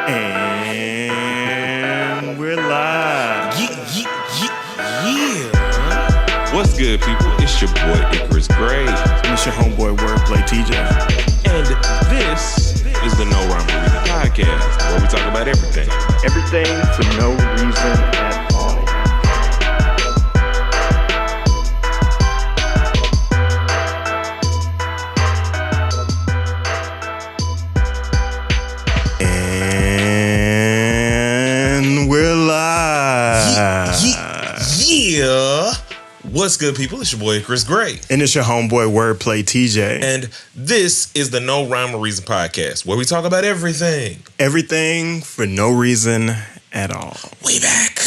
And we're live. Yeah. What's good, people? It's your boy Icarus Gray. And it's your homeboy Wordplay TJ. And this is the No Rhyme or Reason podcast, where we talk about everything. Everything for no reason at all. And we're live. Yeah. What's good, people? It's your boy Icarus Gray. And it's your homeboy Wordplay TJ. And this is the No Rhyme or Reason podcast, where we talk about everything. Everything for no reason at all. We back.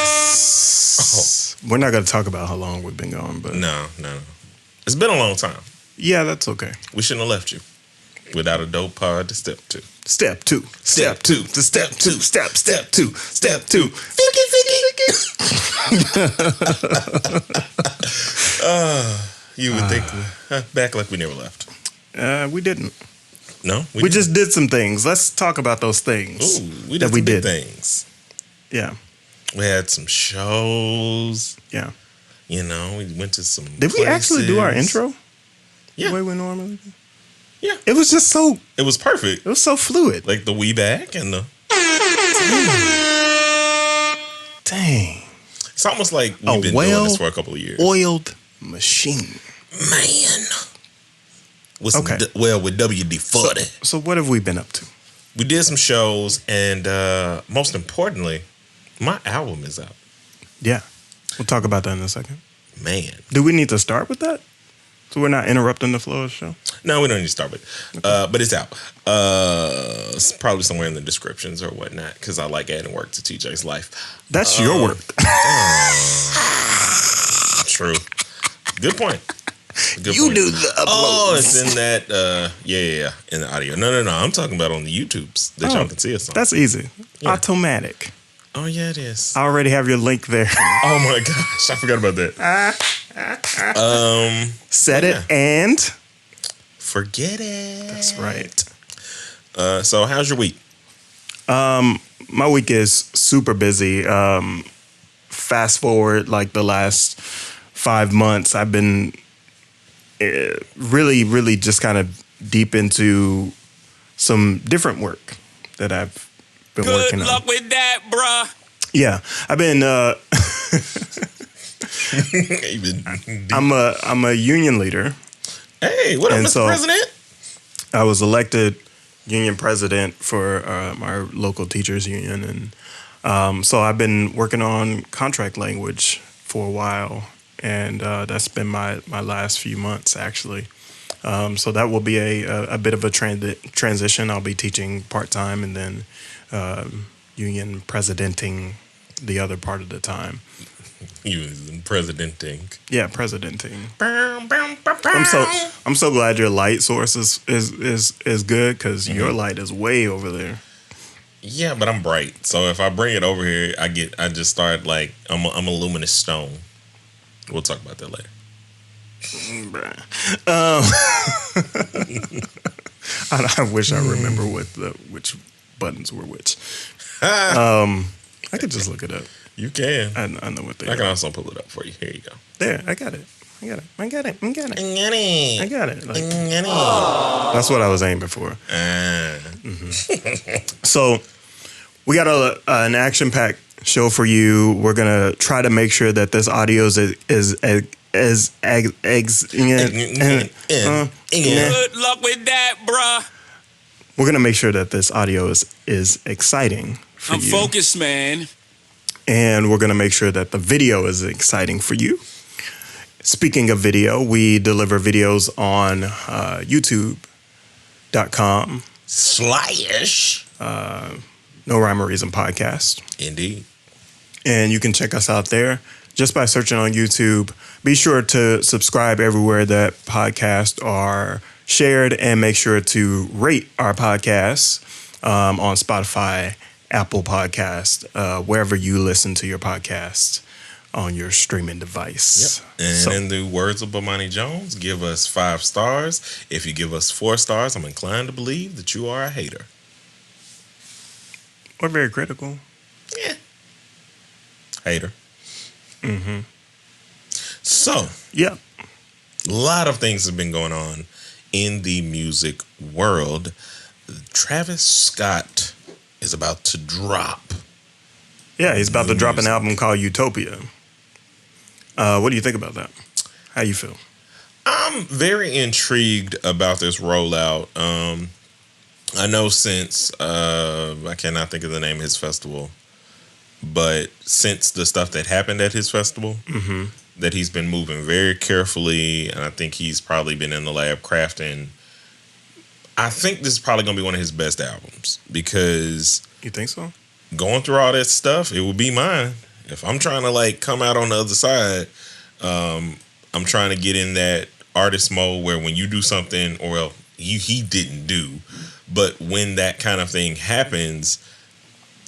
Yes. We're not going to talk about how long we've been gone, but No. It's been a long time. yeah, that's okay. We shouldn't have left you without a dope pod to step to. Step two. Step two. To step two. Step two. Step two. You would think back like we never left. We didn't. No? We just did some things. Let's talk about those things. Ooh, we did some big things. Yeah. We had some shows. Yeah. You know, we went to some Did we actually do our intro? Yeah. The way we normally do? Yeah. It was just so, It was perfect. it was so fluid. Like the we back and the... Dang. It's almost like we've been doing this for a couple of years. Oiled machine. Man. With Okay. with WD-40. So what have we been up to? We did some shows, and most importantly, my album is out. Yeah. We'll talk about that in a second. Man. Do we need to start with that? So we're not interrupting the flow of the show? No, we don't need to start with it. But it's out. It's probably somewhere in the descriptions or whatnot, because I like adding work to TJ's life. That's your work. True. Good point. Good You point. do the uploads. Oh, it's in that, yeah, in the audio. No. I'm talking about on the YouTubes that y'all can see us on. That's easy. Yeah. Automatic. Oh, yeah, it is. I already have your link there. Oh, my gosh. I forgot about that. Set it and... Forget it. That's right. So, how's your week? My week is super busy. Fast forward like the last 5 months, I've been really just kind of deep into some different work that I've been working on. Good luck with that, bruh. Yeah, I've been. I'm a union leader. Hey, what up, And Mr. so- President? I was elected union president for our local teachers union, and so I've been working on contract language for a while, and that's been my last few months actually. So that will be a bit of a transition. I'll be teaching part-time and then union presidenting the other part of the time. You was presidenting. Yeah, presidenting. I'm so glad your light source is good, because your light is way over there. Yeah, but I'm bright. So if I bring it over here, I just start like I'm a luminous stone. We'll talk about that later. I wish I remember which buttons were which. I could just look it up. You can. I know what they I can are. also pull it up for you. Here you go. There, I got it. Like, Oh. that's what I was aiming for. So we got an action-packed show for you. We're gonna try to make sure that this audio is Good luck with that, bruh. we're gonna make sure that this audio is exciting for I'm you. focused, man. And we're going to make sure that the video is exciting for you. Speaking of video, we deliver videos on youtube.com. / No Rhyme or Reason podcast. Indeed. And you can check us out there just by searching on YouTube. Be sure to subscribe everywhere that podcasts are shared, and make sure to rate our podcasts on Spotify, Apple Podcast, wherever you listen to your podcast on your streaming device. Yep. And in the words of Bomani Jones, give us 5 stars. If you give us 4 stars, I'm inclined to believe that you are a hater. Or very critical. Yeah. Hater. So, Yeah. a lot of things have been going on in the music world. Travis Scott is about to drop. Yeah, he's about to drop an Music. album called Utopia. What do you think about that? How you feel? I'm very intrigued about this rollout. I know since I cannot think of the name of his festival, but since the stuff that happened at his festival, that he's been moving very carefully, and I think he's probably been in the lab crafting. I think this is probably going to be one of his best albums because You think so? going through all that stuff, it would be mine. If I'm trying to like come out on the other side, I'm trying to get in that artist mode where when you do something, or well, he didn't do, but when that kind of thing happens,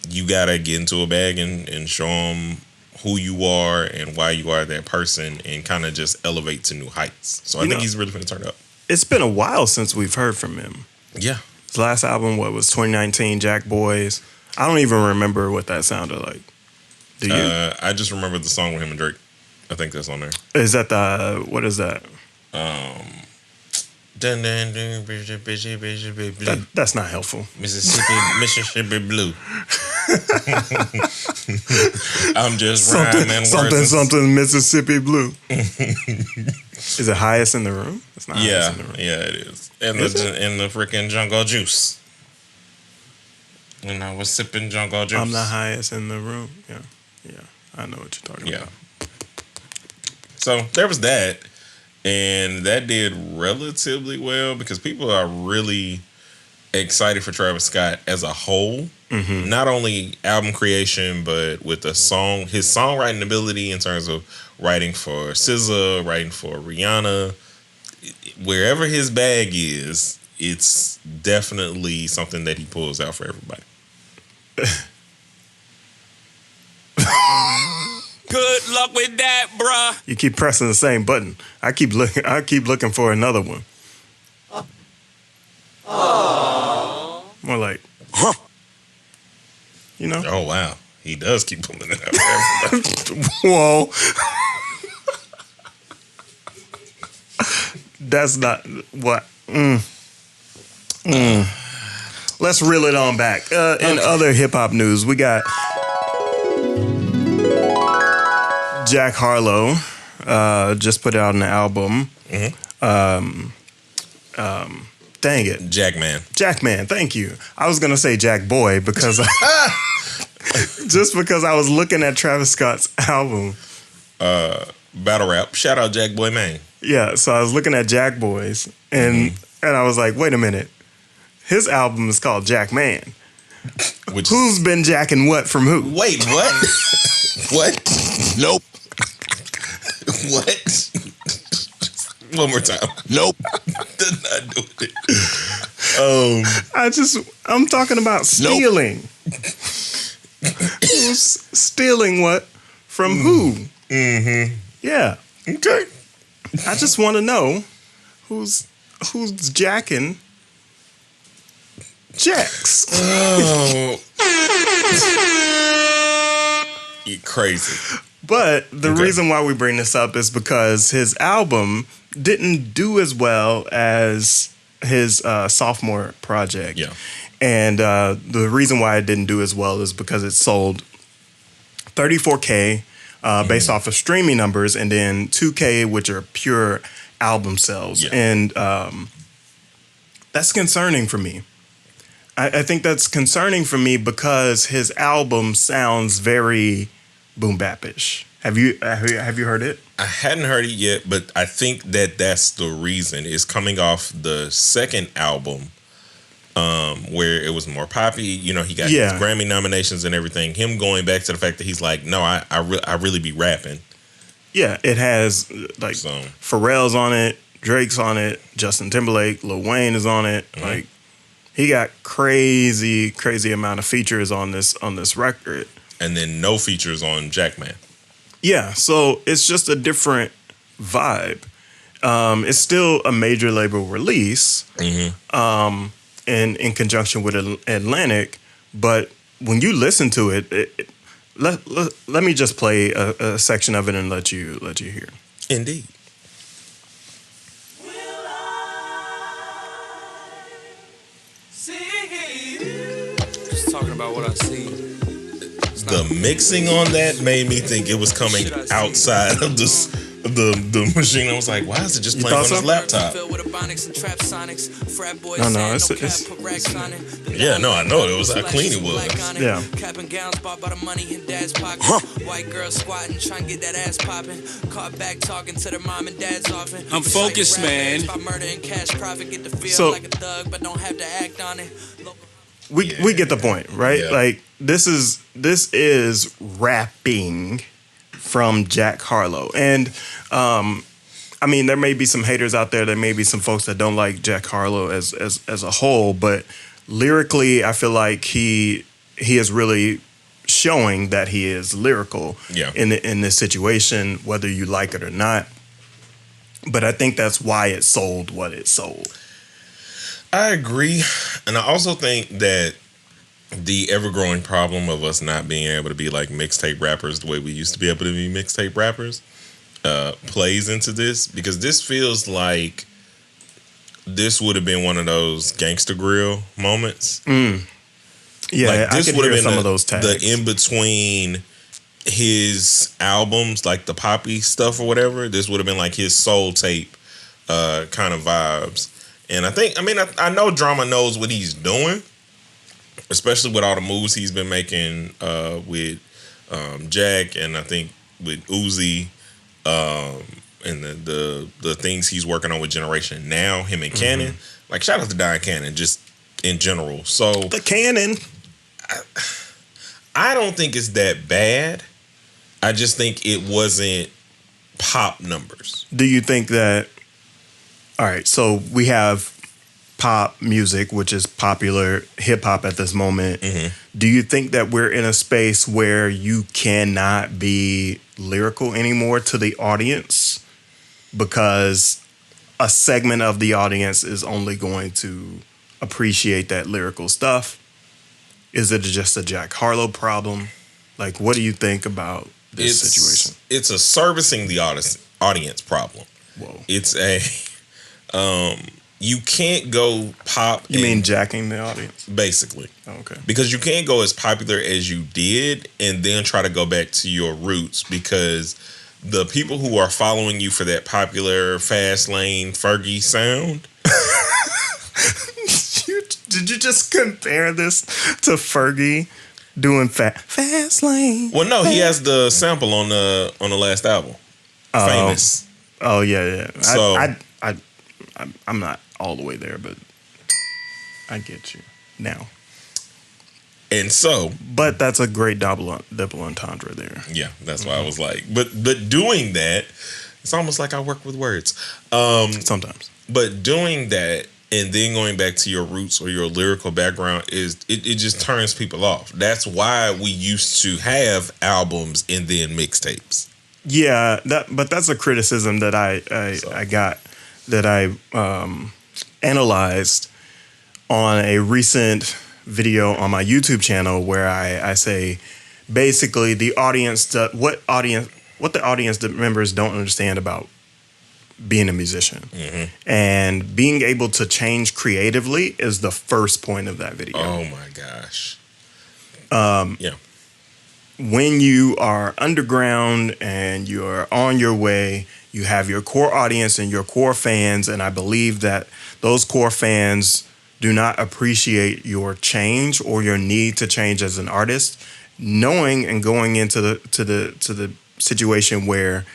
you gotta get into a bag and show them who you are and why you are that person, and kind of just elevate to new heights. So I think he's really gonna turn up. It's been a while since we've heard from him. Yeah. His last album, what was 2019, Jack Boys. I don't even remember what that sounded like. Do you? I just remember the song with him and Drake. I think that's on there. Is that the, what is that? That's not helpful. Mississippi Blue. I'm just rhyming Something Mississippi Blue. Is it Highest in the Room? It's not Highest in the Room. Yeah, it is. And Is the freaking Jungle Juice. And I was sipping Jungle Juice. I'm the highest in the room. Yeah. I know what you're talking about. So there was that. And that did relatively well because people are really excited for Travis Scott as a whole. Not only album creation, but with his songwriting ability in terms of writing for SZA, writing for Rihanna. Wherever his bag is, it's definitely something that he pulls out for everybody. Good luck with that, bruh. You keep pressing the same button. I keep looking for another one. More like, huh? You know? Oh, wow. He does keep pulling it out for everybody. Whoa. That's not what. Let's reel it on back. In other hip hop news, we got Jack Harlow just put out an album. Dang it. Jackman, thank you. I was going to say Jack Boy because just because I was looking at Travis Scott's album. Battle rap. Shout out Jack Boy Man. Yeah, so I was looking at Jack Boys and I was like, wait a minute. His album is called Jackman. Who's been jacking what from who? Wait, what? What? Nope. What? One more time. Nope. Did not do it. I'm talking about stealing. Who's stealing what from who? Yeah. Okay. I just want to know who's jacking Jacks. Oh. You're crazy. But the reason why we bring this up is because his album didn't do as well as his sophomore project. Yeah. And the reason why it didn't do as well is because it sold 34K based off of streaming numbers, and then 2K, which are pure album sales. Yeah. And that's concerning for me. I think that's concerning for me because his album sounds very boom bap-ish. Have you heard it? I hadn't heard it yet, but I think that's the reason. It's coming off the second album, where it was more poppy. You know, he got his Grammy nominations and everything. Him going back to the fact that he's like, no, I really be rapping. Yeah, it has like Pharrell's on it, Drake's on it, Justin Timberlake, Lil Wayne is on it. Like, he got crazy amount of features on this record. And then no features on Jackman. Yeah, so it's just a different vibe. It's still a major label release, in conjunction with Atlantic, but when you listen to it, let me just play a section of it and let you hear. Indeed. Just talking about what I see. The mixing on that made me think it was coming outside of the machine. I was like, why is it just playing on his laptop? No, it's Yeah, no, I know. It was how clean it was. Yeah. White girl squatting, trying to get that ass popping. Caught back talking to their mom and dad's often. I'm focused, man. By murder and cash profit, get to feel So- like a thug, but don't have to act on it. We get the point, right? Yeah. Like this is rapping from Jack Harlow, and I mean there may be some haters out there. There may be some folks that don't like Jack Harlow as a whole, but lyrically, I feel like he is really showing that he is lyrical Yeah. in this situation, whether you like it or not. But I think that's why it sold what it sold. I agree. And I also think that the ever-growing problem of us not being able to be like mixtape rappers the way we used to be able to be mixtape rappers plays into this, because this feels like this would have been one of those Gangsta Grill moments. Yeah, Like, I this could would have hear been some of those tags. the in-between his albums, like the poppy stuff or whatever. This would have been like his soul tape kind of vibes. And I know Drama knows what he's doing, especially with all the moves he's been making with Jack, and I think with Uzi, and the things he's working on with Generation Now, him and Cannon. Like, shout out to Diane Cannon, just in general. So The Cannon. I don't think it's that bad. I just think it wasn't pop numbers. Do you think that? All right, so we have pop music, which is popular hip hop at this moment. Do you think that we're in a space where you cannot be lyrical anymore to the audience because a segment of the audience is only going to appreciate that lyrical stuff? Is it just a Jack Harlow problem? Like, what do you think about this situation? It's a servicing the audience problem. Whoa. It's a you can't go pop. You mean jacking the audience? Basically. Oh, okay. Because you can't go as popular as you did and then try to go back to your roots, because the people who are following you for that popular fast lane Fergie sound. Did you just compare this to Fergie doing fast lane? Well, no, he has the sample on the last album. Famous. Oh yeah. So- I'm not all the way there, but I get you now. And so, But that's a great double entendre there. yeah, that's why I was like, but doing that, it's almost like I work with words. Sometimes. But doing that and then going back to your roots or your lyrical background it just turns people off. That's why we used to have albums and then mixtapes. Yeah, but that's a criticism that I got, that I analyzed on a recent video on my YouTube channel, where I say basically what the audience members don't understand about being a musician, and being able to change creatively is the first point of that video. Oh my gosh. Yeah. When you are underground and you're on your way, you have your core audience and your core fans, and I believe that those core fans do not appreciate your change or your need to change as an artist, knowing and going into the situation where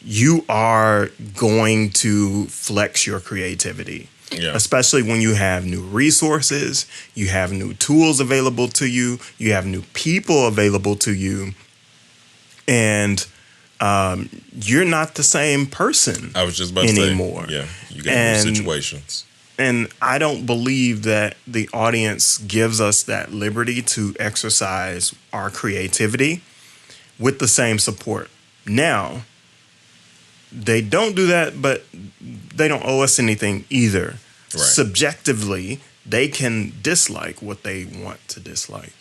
you are going to flex your creativity. Yeah. Especially when you have new resources, you have new tools available to you, you have new people available to you, and you're not the same person I was just about anymore. to say. Yeah. You got new situations. And I don't believe that the audience gives us that liberty to exercise our creativity with the same support. Now, they don't do that, but they don't owe us anything either. Right. Subjectively, they can dislike what they want to dislike.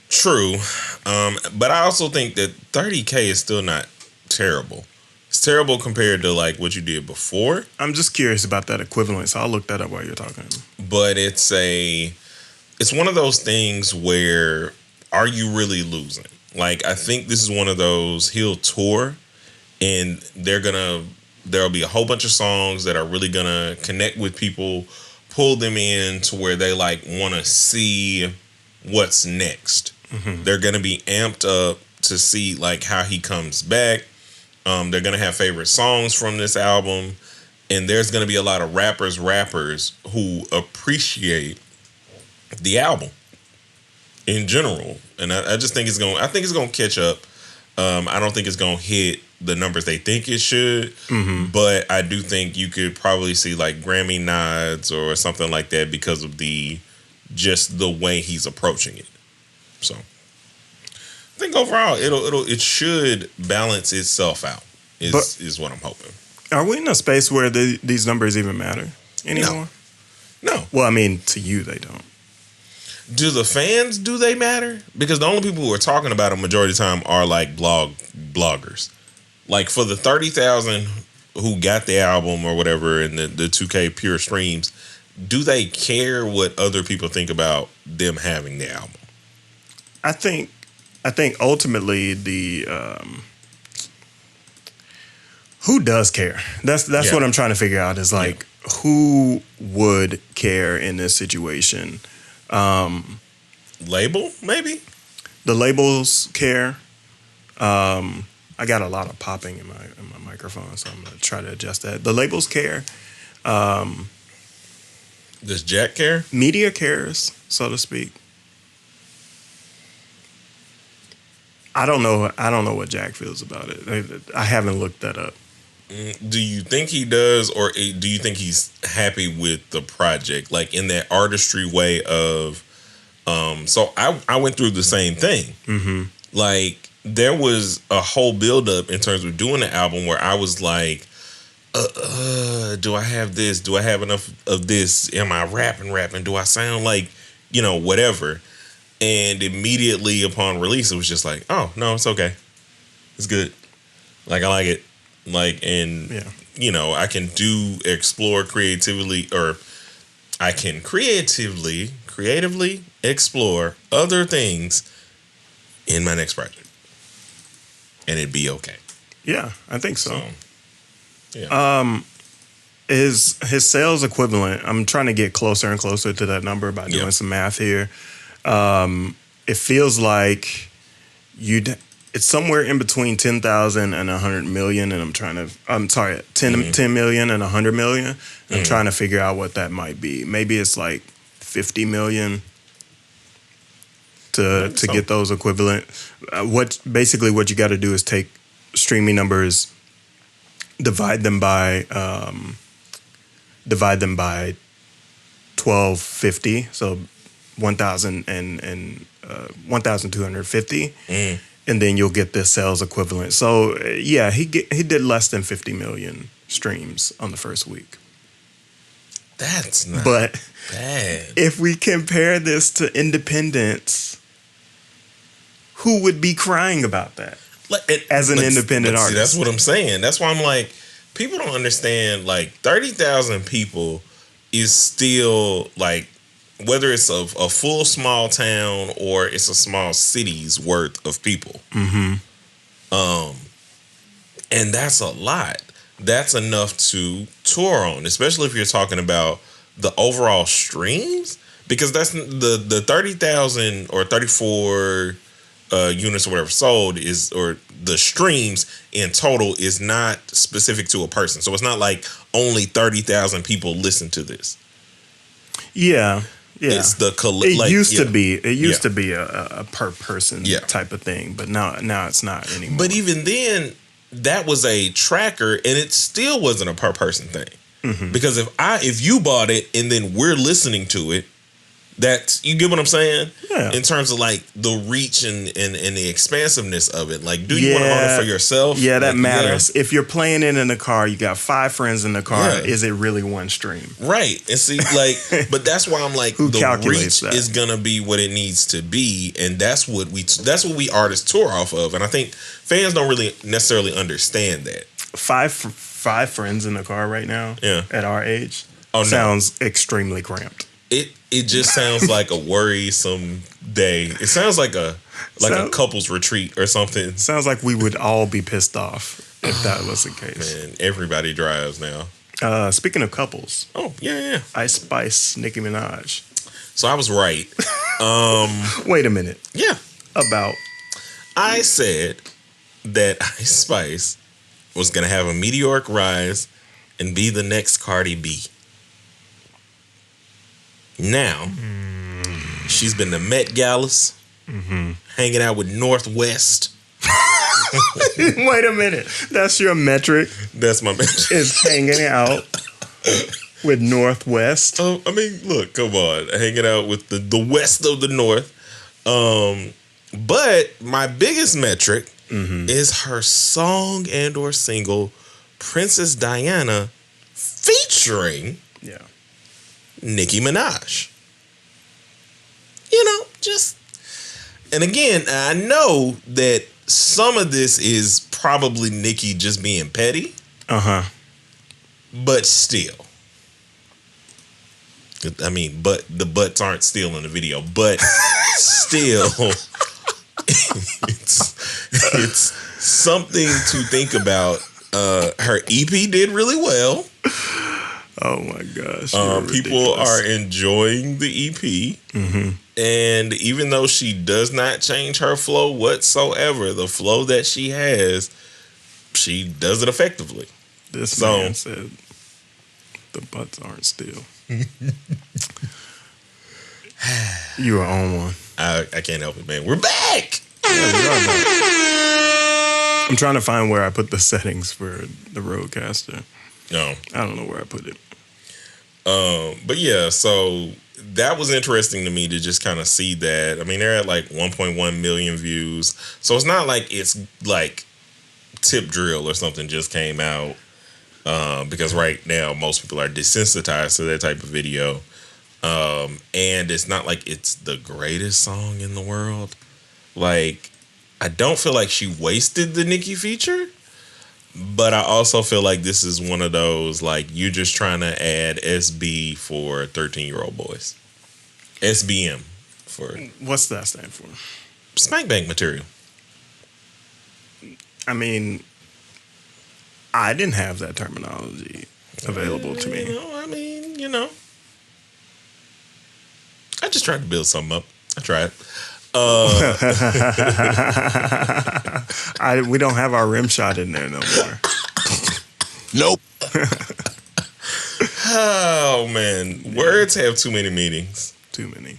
True. But I also think that 30K is still not terrible. It's terrible compared to like what you did before, I'm just curious about that equivalent, so I'll look that up while you're talking. but it's one of those things where are you really losing? Like I think this is one of those he'll tour and there'll be a whole bunch of songs that are really gonna connect with people, pull them in to where they like want to see what's next. They're gonna be amped up to see like how he comes back. They're gonna have favorite songs from this album, and there's gonna be a lot of rappers who appreciate the album in general. And I just think I think it's gonna catch up. I don't think it's gonna hit the numbers they think it should, but I do think you could probably see like Grammy nods or something like that because of just the way he's approaching it. So I think overall it should balance itself out. Is what I'm hoping. Are we in a space where these numbers even matter anymore? No. Well, I mean, to you, they don't. Do the fans, do they matter? Because the only people who are talking about it majority of the time are like bloggers. Like for the 30,000 who got the album or whatever and the 2K pure streams, do they care what other people think about them having the album? I think ultimately who does care? That's what I'm trying to figure out is like who would care in this situation? Label, maybe? The labels care. I got a lot of popping in my microphone, so I'm gonna try to adjust that. The labels care. Does Jack care? Media cares, so to speak. I don't know what Jack feels about it. I haven't looked that up. Do you think he does, or do you think he's happy with the project, like in that artistry way of? So I went through the same thing. Like there was a whole buildup in terms of doing the album where I was like, do I have this? Do I have enough of this? Am I rapping? Do I sound like, whatever? And immediately upon release, it was just like, oh no, it's okay, it's good. Like I like it. Like, and I can explore creatively, or I can creatively explore other things in my next project, and it'd be okay. Yeah, I think so. Yeah. His sales equivalent. I'm trying to get closer and closer to that number by doing some math here. It feels like it's somewhere in between 10,000 and 100 million, and 10 million and 100 million. I'm trying to figure out what that might be. Maybe it's like 50 million to get those equivalent. What you got to do is take streaming numbers, divide them by 1250, so 1,000 and 1,250. And then you'll get the sales equivalent. So yeah, he did less than 50 million streams on the first week. That's not bad. If we compare this to independents, who would be crying about that as an independent artist? See, that's what I'm saying. That's why I'm like, people don't understand. Like 30,000 people is still like, whether it's a full small town or it's a small city's worth of people. And that's a lot. That's enough to tour on, especially if you're talking about the overall streams, because that's the 30,000 or 34 units or whatever sold or the streams in total is not specific to a person. So it's not like only 30,000 people listen to this. Yeah. Yeah, it's the it used to be. It used to be a per person type of thing, but now it's not anymore. But even then, that was a tracker, and it still wasn't a per person thing. Because if you bought it and then we're listening to it, That's, you get what I'm saying? Yeah. In terms of like the reach and the expansiveness of it. Like, do you want to own it for yourself? Yeah, that Like, matters. If you're playing it in the car, you got 5 friends in the car. Yeah. Is it really one stream? Right. And see, like, but that's why I'm like, Who the calculates reach that? is gonna be what it needs to be, and that's what we artists tour off of. And I think fans don't really necessarily understand that. 5 friends in the car right now. Yeah. At our age. Oh, no. Sounds extremely cramped. It just sounds like a worrisome day. It sounds like a couples retreat or something. Sounds like we would all be pissed off if that was the case. Man, everybody drives now. Speaking of couples, Oh, yeah. Ice Spice, Nicki Minaj. So I was right. Wait a minute. Yeah. About I said that Ice Spice was going to have a meteoric rise and be the next Cardi B. Now, she's been to Met Galas, hanging out with Northwest. Wait a minute. That's your metric, That's my metric. is hanging out with Northwest. I mean, look, come on. Hanging out with the west of the North. But my biggest metric is her song and or single, Princess Diana, featuring Yeah. Nicki Minaj. You know, just... And again, I know that some of this is probably Nicki just being petty, but still. I mean, but the butts aren't still in the video, but still, it's something to think about. Her EP did really well. Oh my gosh. People are enjoying the EP. And even though she does not change her flow whatsoever, the flow that she has, she does it effectively. This man said the butts aren't still. You are on one. I can't help it, man. We're back. Yeah, we are back. I'm trying to find where I put the settings for the Rodecaster. No. I don't know where I put it. But yeah, so that was interesting to me to just kind of see that. I mean, they're at like 1.1 million views. So it's not like it's like Tip Drill or something just came out. Because right now most people are desensitized to that type of video. And it's not like it's the greatest song in the world. Like, I don't feel like she wasted the Nicki feature. But I also feel like this is one of those, like, you're just trying to add SB for 13-year-old boys. SBM for... What's that stand for? Spank Bank material. I mean, I didn't have that terminology available to me. I just tried to build something up. I tried. We don't have our rim shot in there no more. Nope. Oh, man. Words have too many meanings. Too many.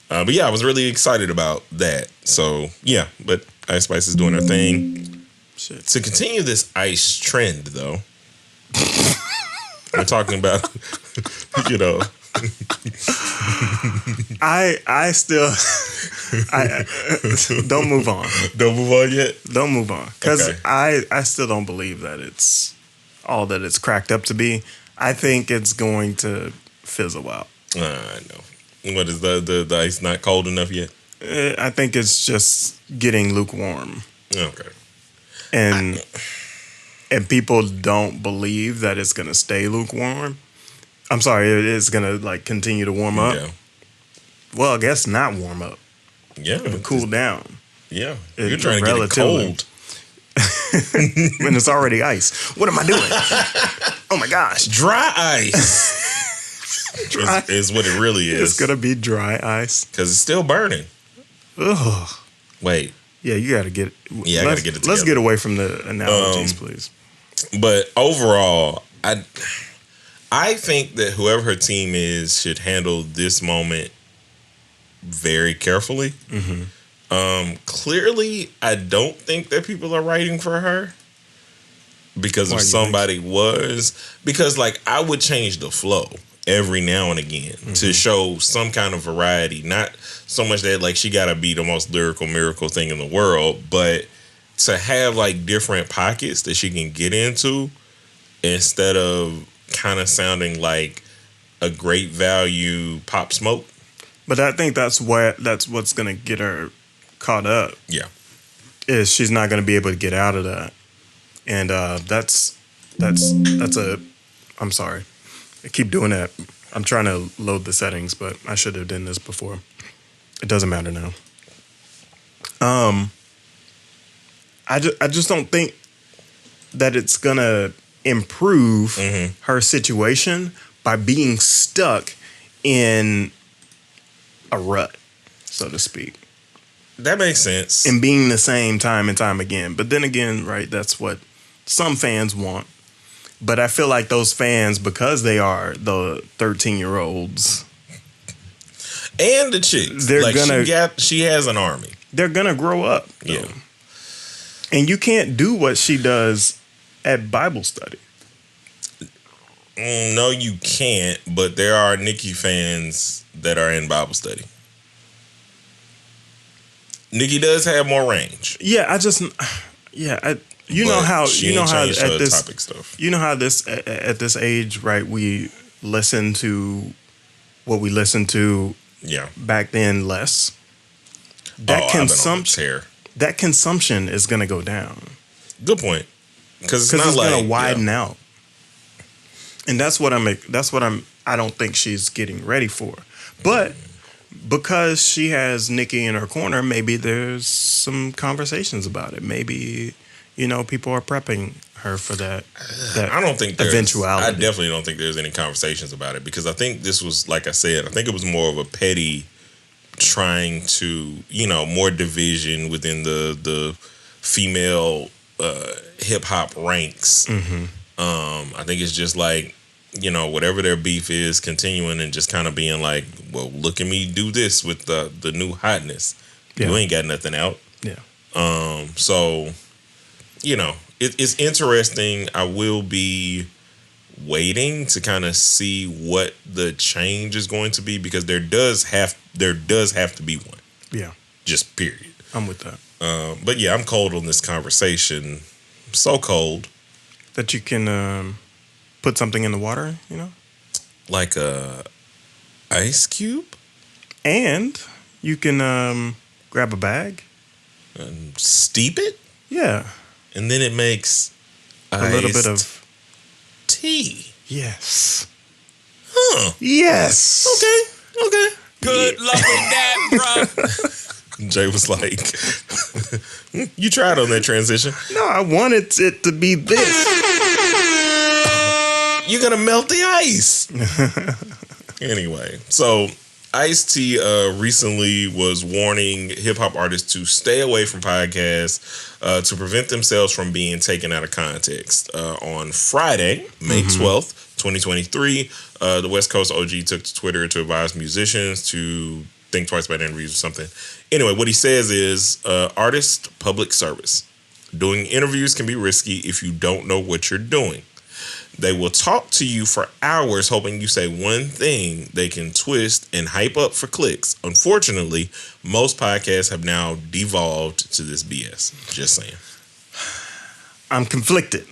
But yeah, I was really excited about that. So, yeah. But Ice Spice is doing her thing. Shit. To continue this ice trend, though, we're talking about, you know... I still don't move on. Don't move on yet? Don't move on. Because Okay. I still don't believe that it's all that it's cracked up to be. I think it's going to fizzle out. I know. What is the ice not cold enough yet? I think it's just getting lukewarm. Okay. And people don't believe that it's going to stay lukewarm. I'm sorry, it is going to like continue to warm up. Yeah. Well, I guess not warm up. Yeah. It'll cool down. Yeah. It- You're trying to get it relatively. cold. When it's already ice. What am I doing? Oh my gosh. Dry ice Dry. is what it really is. It's going to be dry ice. Because it's still burning. Ugh. Wait. Yeah, you got to get. Yeah, I gotta get it Let's together. get away from the analogies, please. But overall, I think that whoever her team is should handle this moment very carefully. Clearly, I don't think that people are writing for her. Because Why if do you think somebody was, because like I would change the flow. every now and again to show some kind of variety. Not so much that like she gotta be the most lyrical miracle thing in the world, but to have like different pockets that she can get into instead of kind of sounding like a great value Pop Smoke. But I think that's what's gonna get her caught up. Yeah. Is she's not gonna be able to get out of that. And that's a I'm sorry. I keep doing that. I'm trying to load the settings, but I should have done this before. It doesn't matter now. I just don't think that it's gonna improve her situation by being stuck in a rut, so to speak. That makes sense. And being the same time and time again. But then again, right, that's what some fans want. But I feel like those fans, because they are the 13-year-olds. And the chicks. They're like gonna, she has an army. They're going to grow up. Though. Yeah. And you can't do what she does at Bible study. No, you can't. But there are Nicki fans that are in Bible study. Nicki does have more range. Yeah, you know how at this topic stuff. You know how this at this age, right? We listen to what we listened to. Yeah. Back then, less. That consumption is going to go down. Good point. Because it's not going to widen out. And that's what I don't think she's getting ready for. But because she has Nicki in her corner, maybe there's some conversations about it. Maybe, people are prepping her for that I don't think eventuality. I definitely don't think there's any conversations about it, because I think this was, like I said, I think it was more of a petty trying to, more division within the female hip hop ranks. I think it's just like, whatever their beef is, continuing and just kind of being like, well, look at me do this with the new hotness. Yeah. You ain't got nothing out. Yeah. So, it's interesting. I will be waiting to kind of see what the change is going to be, because there does have to be one. Yeah. Just period. I'm with that. But yeah, I'm cold on this conversation. So cold that you can put something in the water, like a ice cube, and you can grab a bag and steep it. Yeah. And then it makes a little bit of tea. Yes. Huh. Yes. Okay. Good luck with that, bro. Jay was like, you tried on that transition. No, I wanted it to be this. You're going to melt the ice. Anyway, so Ice-T recently was warning hip-hop artists to stay away from podcasts to prevent themselves from being taken out of context. On Friday, May 12th, 2023, the West Coast OG took to Twitter to advise musicians to think twice about interviews or something. Anyway, what he says is, artist public service. Doing interviews can be risky if you don't know what you're doing. They will talk to you for hours hoping you say one thing they can twist and hype up for clicks. Unfortunately, most podcasts have now devolved to this BS. Just saying. I'm conflicted.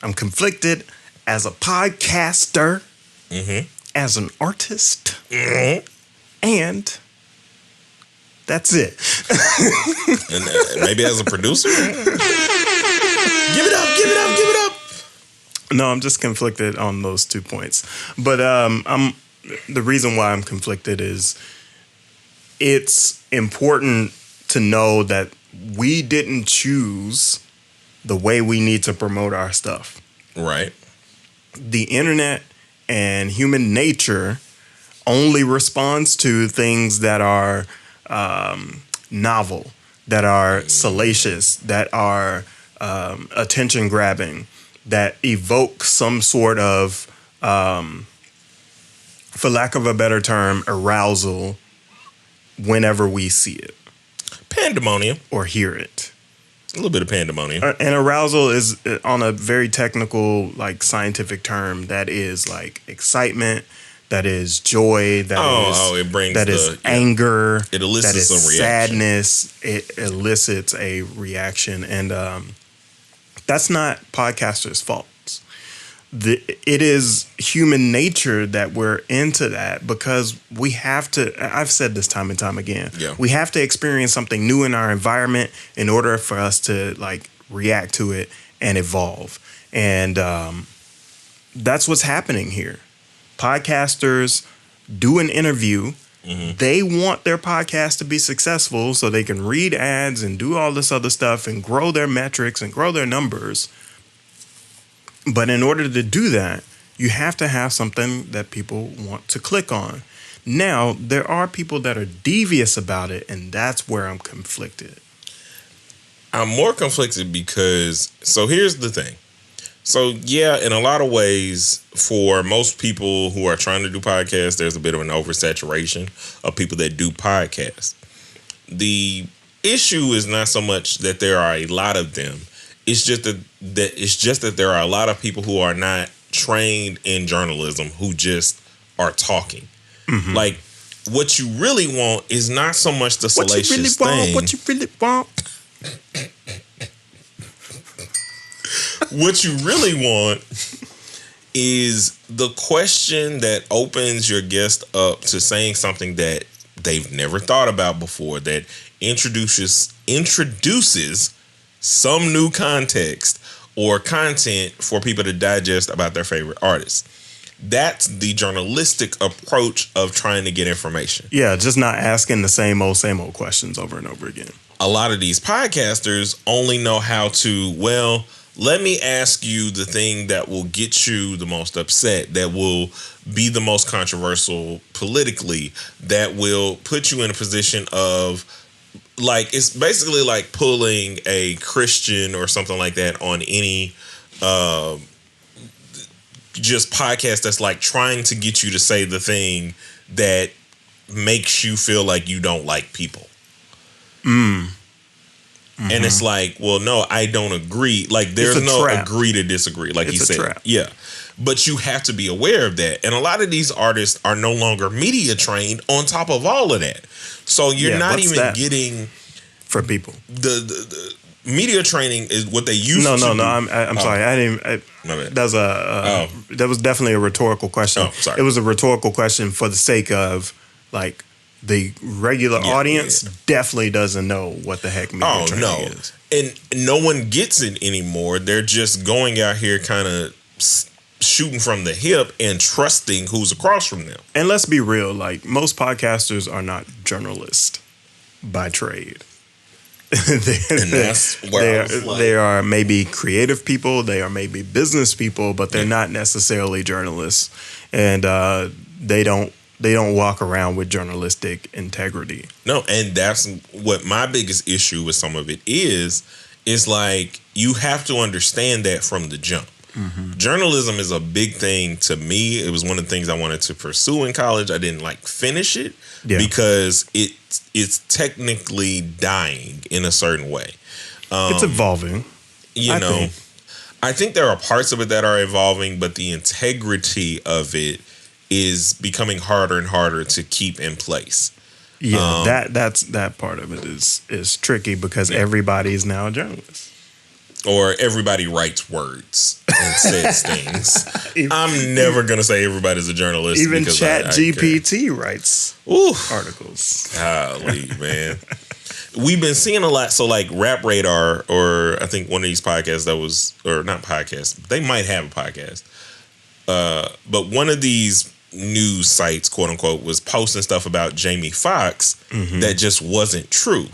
I'm conflicted as a podcaster, as an artist, and that's it. And maybe as a producer? Give it up. No, I'm just conflicted on those 2 points. But the reason why I'm conflicted is it's important to know that we didn't choose the way we need to promote our stuff. Right. The internet and human nature only responds to things that are novel, that are salacious, that are attention grabbing, that evoke some sort of, for lack of a better term, arousal whenever we see it. Pandemonium. Or hear it. A little bit of pandemonium. And arousal is, on a very technical, like, scientific term, that is like excitement, that is joy, it brings that is anger, it elicits that is a reaction. sadness. It elicits a reaction, and that's not podcasters' fault. It is human nature that we're into that because we have to. I've said this time and time again. Yeah. We have to experience something new in our environment in order for us to like react to it and evolve. And that's what's happening here. Podcasters do an interview. Mm-hmm. They want their podcast to be successful so they can read ads and do all this other stuff and grow their metrics and grow their numbers. But in order to do that, you have to have something that people want to click on. Now, there are people that are devious about it, and that's where I'm conflicted. I'm more conflicted because, so here's the thing. So, yeah, in a lot of ways, for most people who are trying to do podcasts, there's a bit of an oversaturation of people that do podcasts. The issue is not so much that there are a lot of them. It's just that there are a lot of people who are not trained in journalism who just are talking. Mm-hmm. Like, what you really want is not so much the salacious thing. What you really want? What you really want is the question that opens your guest up to saying something that they've never thought about before, that introduces some new context or content for people to digest about their favorite artists. That's the journalistic approach of trying to get information. Yeah, just not asking the same old questions over and over again. A lot of these podcasters only know how to, well, let me ask you the thing that will get you the most upset, that will be the most controversial politically, that will put you in a position of, like, it's basically like pulling a Christian or something like that on any just podcast that's like trying to get you to say the thing that makes you feel like you don't like people. Mm. Mm-hmm. And it's like, well, no, I don't agree. Like, there's no trap. Agree to disagree, like you said. Trap. Yeah. But you have to be aware of that. And a lot of these artists are no longer media trained on top of all of that. So you're not even getting for people. The media training is what they used to do. No, I'm sorry. I didn't. That was definitely a rhetorical question. Oh, sorry. It was a rhetorical question for the sake of, like, the regular audience definitely doesn't know what the heck media training is. And no one gets it anymore. They're just going out here kind of shooting from the hip and trusting who's across from them. And let's be real, like, most podcasters are not journalists by trade. They are maybe creative people, they are maybe business people, but they're not necessarily journalists. And they don't walk around with journalistic integrity. No, and that's what my biggest issue with some of it is like, you have to understand that from the jump. Mm-hmm. Journalism is a big thing to me. It was one of the things I wanted to pursue in college. I didn't finish it because it's technically dying in a certain way. It's evolving. I think there are parts of it that are evolving, but the integrity of it is becoming harder and harder to keep in place. Yeah, that part of it is tricky because everybody is now a journalist. Or everybody writes words and says things. I'm never going to say everybody's a journalist. Even ChatGPT writes articles. Golly, man. We've been seeing a lot. So, like, Rap Radar, or I think one of these podcasts or not podcasts, they might have a podcast. But one of these news sites, quote unquote, was posting stuff about Jamie Foxx that just wasn't true.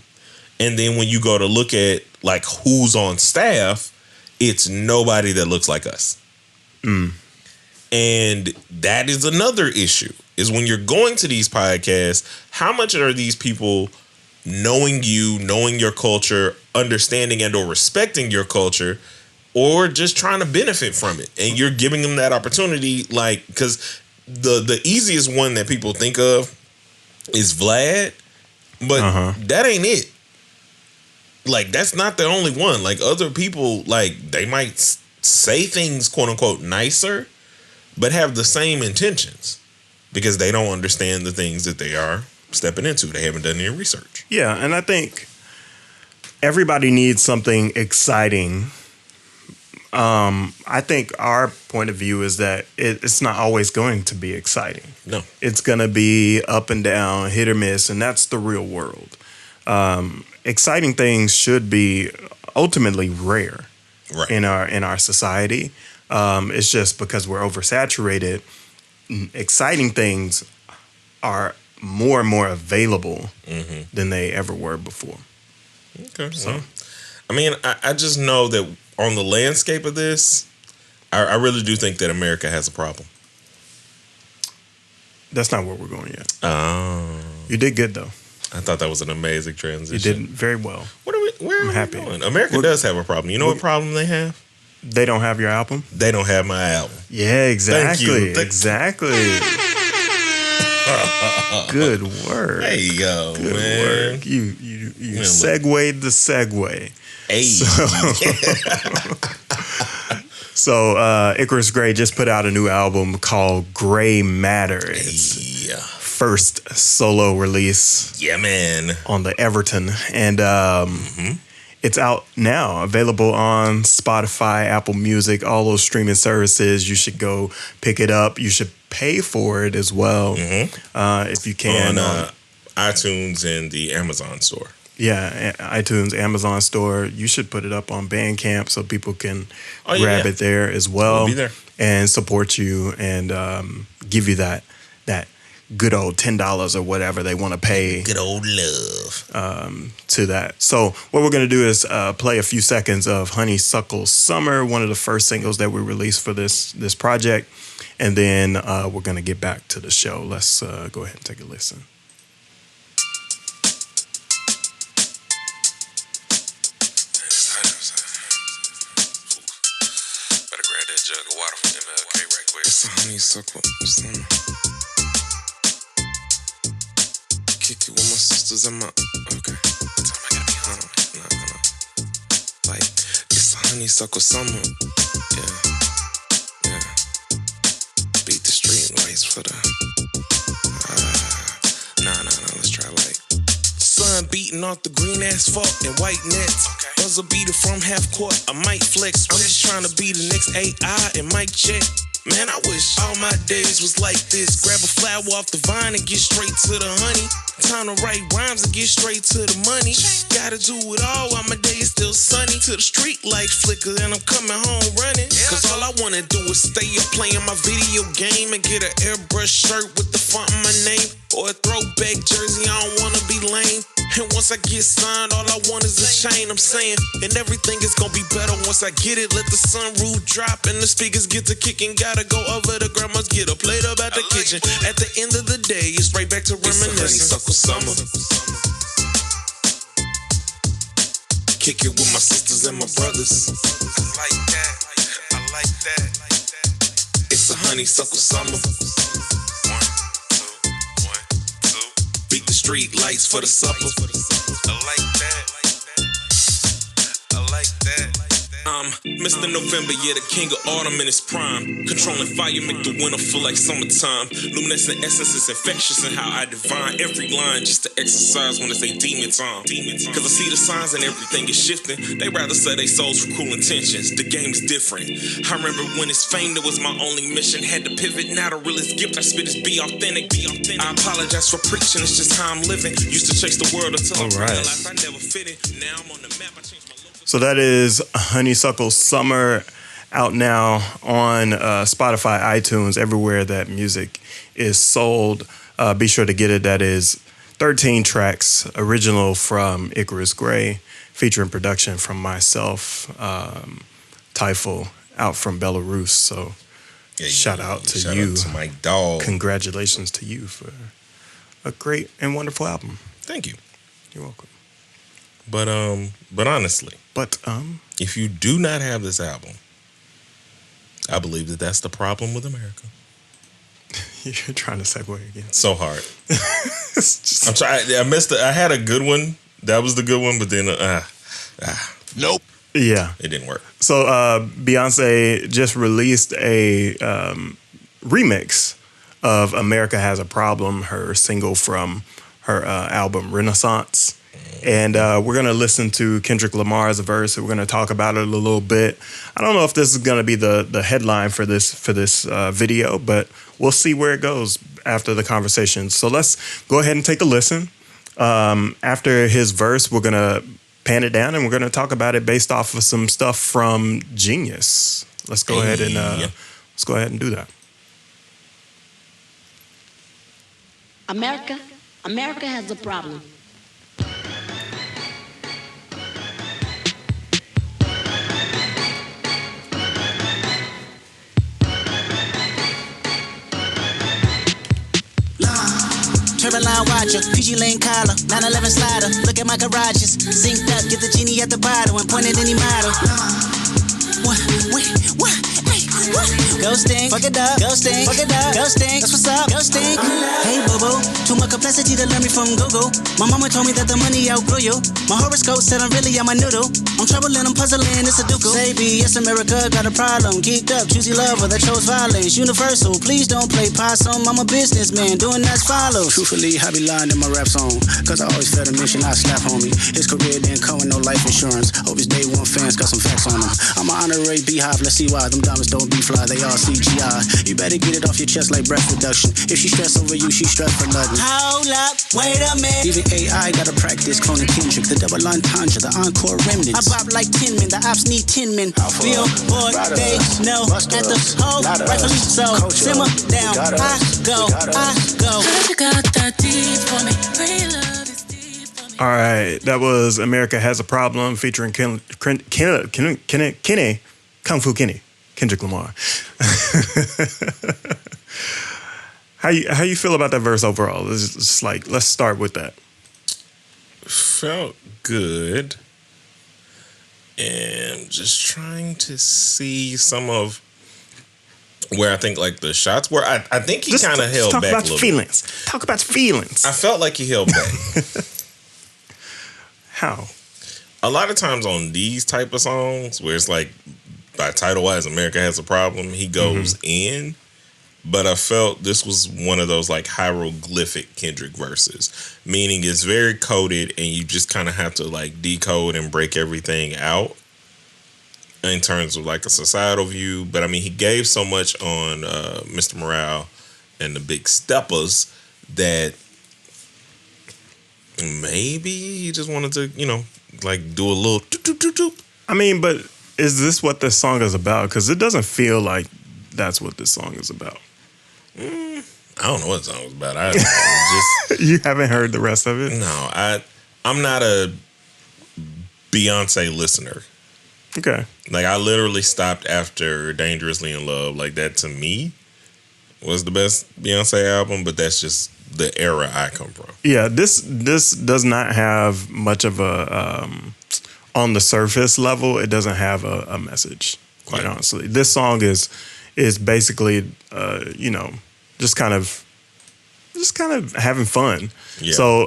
And then when you go to look at, like, who's on staff, it's nobody that looks like us. Mm. And that is another issue, is when you're going to these podcasts, how much are these people knowing you, knowing your culture, understanding and or respecting your culture, or just trying to benefit from it? And you're giving them that opportunity, like, because the easiest one that people think of is Vlad, but that ain't it. Like, that's not the only one. Like, other people, like, they might say things, quote unquote, nicer, but have the same intentions. because they don't understand the things that they are stepping into. They haven't done any research. Yeah, and I think everybody needs something exciting. I think our point of view is that it's not always going to be exciting. No. It's going to be up and down, hit or miss, and that's the real world. Exciting things should be ultimately rare in our society. It's just because we're oversaturated. Exciting things are more and more available than they ever were before. Okay. So, I mean, I just know that on the landscape of this, I really do think that America has a problem. That's not where we're going yet. Oh. You did good, though. I thought that was an amazing transition. You did very well. Where are we going? America does have a problem. You know what problem they have? They don't have your album? They don't have my album. Yeah, exactly. Thank you. Exactly. Good work. There you go, Good man. work. You segued the segue. Hey. So Icarus Grey just put out a new album called Gray Matter. It's first solo release. Yeah, man. On the Everton. And it's out now, available on Spotify, Apple Music, all those streaming services. You should go pick it up. You should pay for it as well, if you can. On iTunes and the Amazon store. Yeah, iTunes, Amazon store. You should put it up on Bandcamp so people can grab it there as well. We'll be there. And support you and give you that good old $10 or whatever they want to pay. Good old love. To that. So what we're going to do is play a few seconds of Honeysuckle Summer, one of the first singles that we released for this project. And then we're going to get back to the show. Let's go ahead and take a listen. Better grab that jug of water from MLK right quick. It's a honeysuckle summer. Kick it with my sisters and my. Okay. What time I gotta be home? No. Like, it's a honeysuckle summer. Yeah. Beat the street lights for the. Nah. Let's try like. Sun beating off the green asphalt and white nets. Buzzer beater from half court. I might flex. I'm just trying to be the next AI and mic check. Man, I wish all my days was like this. Grab a flower off the vine and get straight to the honey. Time to write rhymes and get straight to the money. Gotta do it all while my day is still sunny. Till the street lights flicker and I'm coming home running. Cause all I wanna do is stay up playing my video game and get an airbrush shirt with the font in my name. Or a throwback jersey, I don't wanna be lame. And once I get signed, all I want is a chain, I'm saying. And everything is gonna be better once I get it. Let the sunroof drop and the speakers get to kicking. Gotta go over to grandma's, get a plate up at the kitchen. At the end of the day, it's right back to reminiscing. Honeysuckle summer. Kick it with my sisters and my brothers. I like that. It's a honeysuckle summer. 1, 2. Beat the street lights for the supper. I like that. Mr. November, yeah, the king of autumn in his prime. Controlling fire, make the winter feel like summertime. Luminescent essence is infectious in how I divine every line just to exercise when it's a demon time. Cause I see the signs and everything is shifting. They rather sell their souls for cruel intentions. The game's different. I remember when it's fame, that was my only mission. Had to pivot, now the realest gift I spit is be authentic. I apologize for preaching, it's just how I'm living. Used to chase the world until I realized I never fit it. Now I'm on the map, I changed my look. So that is Honeysuckle Summer, out now on Spotify, iTunes, everywhere that music is sold. Be sure to get it. That is 13 tracks, original from Icarus Grey, featuring production from myself, Typhoon, out from Belarus. So shout out to you. Shout out to my dog. Congratulations to you for a great and wonderful album. Thank you. You're welcome. But honestly, if you do not have this album, I believe that that's the problem with America. You're trying to segue again. So hard. I'm trying. I missed it. I had a good one. That was the good one, but then nope. Yeah, it didn't work. So Beyonce just released a remix of America Has a Problem, her single from her album Renaissance. And we're going to listen to Kendrick Lamar's verse. We're going to talk about it a little bit. I don't know if this is going to be the headline for this video, but we'll see where it goes after the conversation. So let's go ahead and take a listen. After his verse, we're going to pan it down and we're going to talk about it based off of some stuff from Genius. Let's go ahead and do that. America has a problem. Turboline watcher, PG Lane collar, 911 slider. Look at my garages, synced up, get the genie at the bottle and point at any model. What? Ghosting, fuck it up, ghosting, fuck it up, ghosting. That's what's up, ghosting. Hey boo boo, too much complexity to learn me from Google. My mama told me that the money outgrew you. My horoscope said I'm really on my noodle. I'm troubling, I'm puzzling, it's a ducal. Say yes, America got a problem. Geeked up, choosy lover that chose violence. Universal, please don't play possum. I'm a businessman, doing as follows. Truthfully, I be lying in my rap song. Cause I always felt a mission, I slap homie. His career didn't come with no life insurance. Hope his day one fans got some facts on him. I'm an honorary beehive, let's see why. Them diamonds don't be fly, they all CGI. You better get it off your chest like breath reduction. If she stress over you, she stress for nothing. Hold up, wait a minute. Even AI gotta practice cloning Kendrick. The double entendre, the encore remnants. I bop like 10 men, the ops need 10 men. Real boy, they know at the hole, rightfully so. Simmer down, I go. All right, that was America Has a Problem featuring Kenny, Kung Fu Kenny, Kendrick Lamar. How you feel about that verse overall? It's just like, let's start with that. Felt good. And just trying to see some of where I think like the shots were. I think he kind of held back a little bit. Talk about feelings. I felt like he held back. How? A lot of times on these type of songs where it's like by title wise America Has a Problem, he goes in. But I felt this was one of those like hieroglyphic Kendrick verses, meaning it's very coded and you just kind of have to like decode and break everything out in terms of like a societal view. But I mean, he gave so much on Mr. Morale and the Big Steppers that maybe he just wanted to, like do a little doop. I mean, but is this what this song is about? Because it doesn't feel like that's what this song is about. I don't know what the song was about. I just You haven't heard the rest of it? No, I'm not a Beyonce listener. Okay. Like I literally stopped after Dangerously in Love. Like that to me was the best Beyonce album, but that's just the era I come from. Yeah, this does not have much of a on the surface level. It doesn't have a message. Quite honestly, this song is basically just kind of having fun. Yeah. So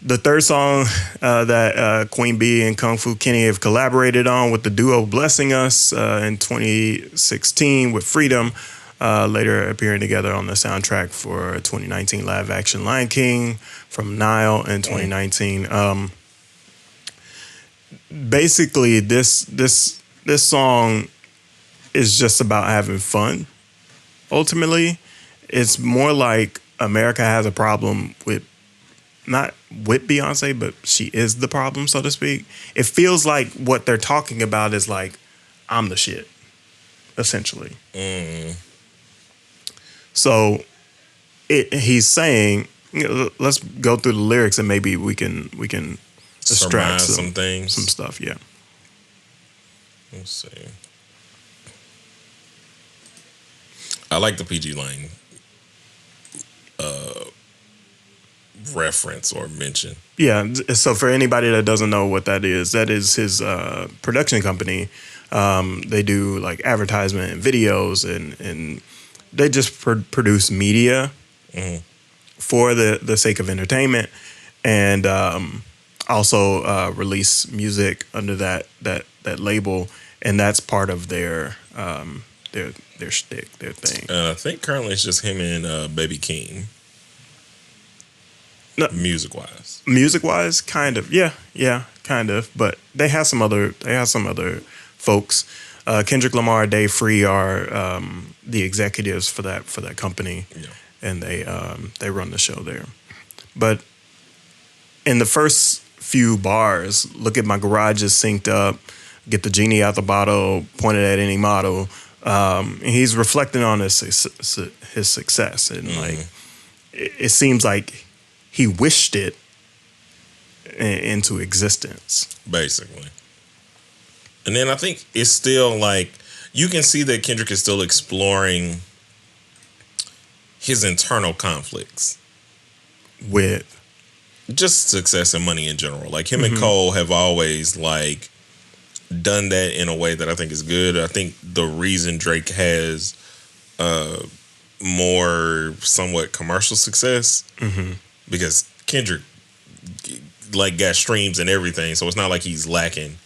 the third song that Queen Bee and Kung Fu Kenny have collaborated on with the duo Blessing Us in 2016 with Freedom, later appearing together on the soundtrack for 2019 live action Lion King from Nile in 2019. Basically, this song is just about having fun. Ultimately, it's more like America Has a Problem with, not with Beyonce, but she is the problem, so to speak. It feels like what they're talking about is like, I'm the shit, essentially. So he's saying, let's go through the lyrics and maybe we can extract some things, some stuff. Yeah. Let's see. I like the PG Lane reference or mention. Yeah. So for anybody that doesn't know what that is his production company. They do like advertisement and videos and they just produce media for the sake of entertainment and also release music under that label. And that's part of their their shtick, their thing. I think currently it's just him and Baby King. No, music wise, kind of, yeah, kind of. But they have some other folks. Kendrick Lamar, Dave Free are the executives for that company, and they run the show there. But in the first few bars, look at my garage is synced up, get the genie out the bottle, pointed at any model. He's reflecting on his success, and like it seems like he wished it into existence, basically. And then I think it's still like you can see that Kendrick is still exploring his internal conflicts with just success and money in general. Like him and Cole have always like done that in a way that I think is good. I think the reason Drake has more somewhat commercial success because Kendrick like got streams and everything, so it's not like he's lacking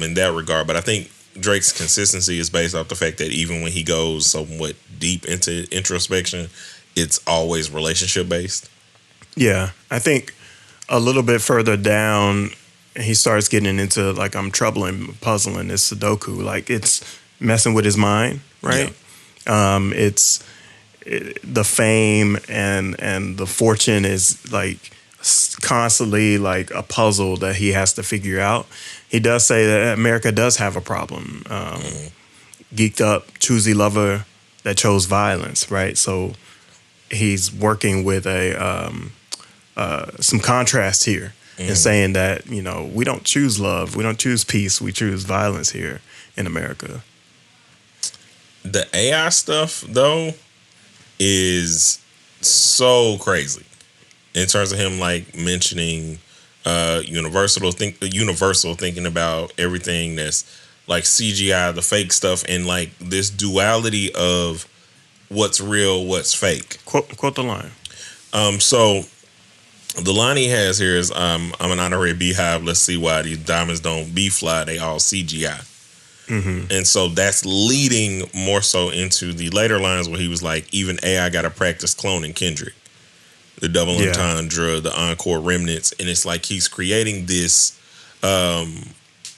in that regard. But I think Drake's consistency is based off the fact that even when he goes somewhat deep into introspection, it's always relationship based. Yeah, I think a little bit further down, he starts getting into like I'm troubling, puzzling, it's Sudoku. Like it's messing with his mind, right? Yeah. The fame and the fortune is like constantly like a puzzle that he has to figure out. He does say that America does have a problem. Geeked up, choosy lover that chose violence, right? So he's working with some contrast here and saying that, you know, we don't choose love, we don't choose peace, we choose violence here in America. The AI stuff, though, is so crazy in terms of him like mentioning universal thinking about everything that's like CGI, the fake stuff, and like this duality of what's real, what's fake. Quote the line. So the line he has here is I'm an honorary beehive, let's see why these diamonds don't bee fly, they all CGI. And so that's leading more so into the later lines where he was like, even AI got to practice cloning Kendrick. The double entendre, the encore remnants. And it's like he's creating this, the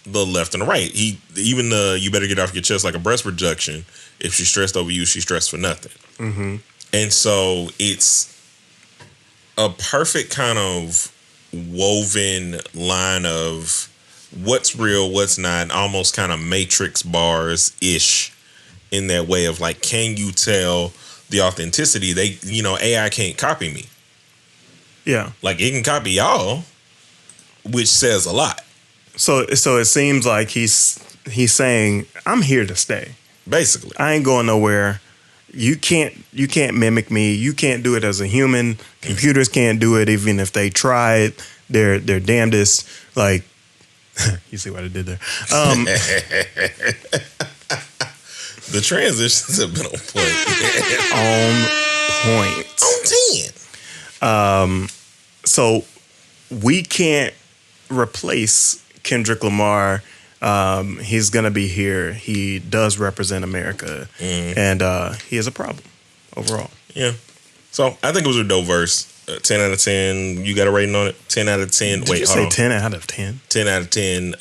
left and the right. Even the you better get off your chest like a breast reduction. If she's stressed over you, she's stressed for nothing. And so it's a perfect kind of woven line of what's real, what's not, almost kind of Matrix bars-ish in that way of like, can you tell the authenticity? AI can't copy me. Yeah. Like it can copy y'all, which says a lot. So it seems like he's saying, I'm here to stay. Basically. I ain't going nowhere. You can't mimic me. You can't do it as a human. Computers can't do it even if they tried. They're damnedest. Like, you see what I did there. The transitions have been on point. On point. On 10. So we can't replace Kendrick Lamar. He's going to be here. He does represent America. And he has a problem overall. Yeah. So I think it was a dope verse. 10 out of 10. You got a rating on it? 10 out of 10. Did you say 10 out of 10? 10 out of 10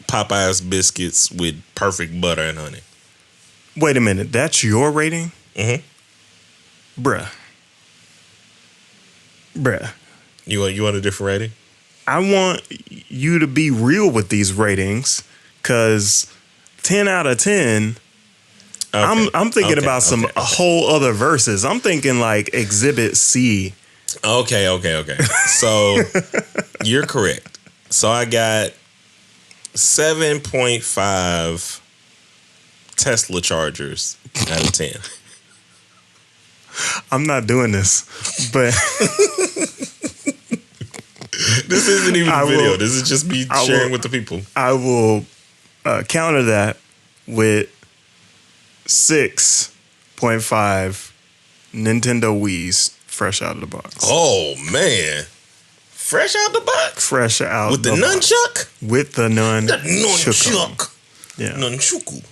Popeye's biscuits with perfect butter and honey. Wait a minute. That's your rating? Bruh. You want a different rating? I want you to be real with these ratings, because 10 out of 10... Okay. I'm thinking about a whole other verses. I'm thinking like Exhibit C. Okay. So you're correct. So I got 7.5 Tesla chargers out of 10. I'm not doing this, but this isn't even a video. This is just me sharing with the people. I will counter that with 6.5 Nintendo Wii's fresh out of the box. Oh man, fresh out the box. Fresh out with the nunchuck. With the nunchuck. Yeah, nunchuku.